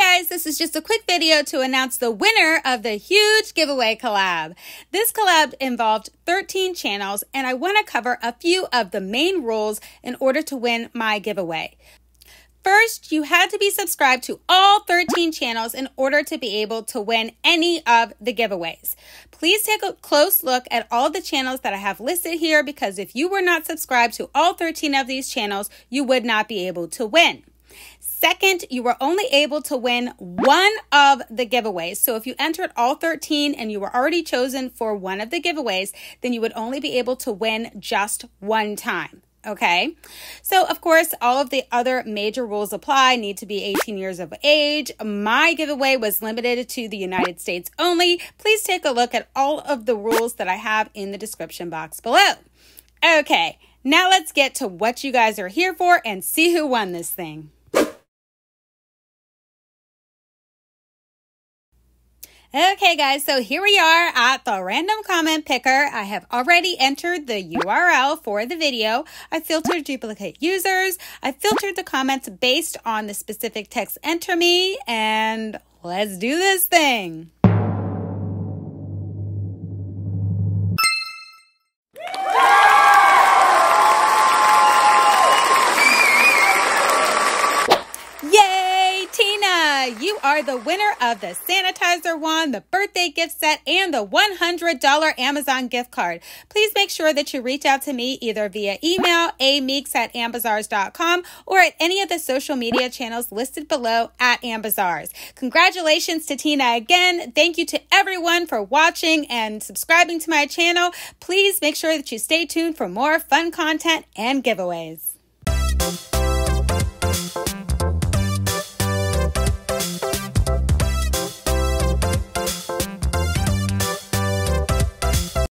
guys, this is just a quick video to announce the winner of the huge giveaway collab. This collab involved 13 channels, and I want to cover a few of the main rules in order to win my giveaway. First, you had to be subscribed to all 13 channels in order to be able to win any of the giveaways. Please take a close look at all the channels that I have listed here, because if you were not subscribed to all 13 of these channels, you would not be able to win. Second, you were only able to win one of the giveaways. So if you entered all 13 and you were already chosen for one of the giveaways, then you would only be able to win just one time. Okay, so of course, all of the other major rules apply. Need to be 18 years of age. My giveaway was limited to the United States only. Please take a look at all of the rules that I have in the description box below. Okay, now let's get to what you guys are here for and see who won this thing. Okay guys, so here we are at the random comment picker. I have already entered the URL for the video. I filtered duplicate users. I filtered the comments based on the specific text enter me, and let's do this thing. You are the winner of the sanitizer wand, the birthday gift set, and the $100 Amazon gift card. Please make sure that you reach out to me either via email, ameeks@ambazars.com, or at any of the social media channels listed below at Ambazars. Congratulations to Tina again. Thank you to everyone for watching and subscribing to my channel. Please make sure that you stay tuned for more fun content and giveaways.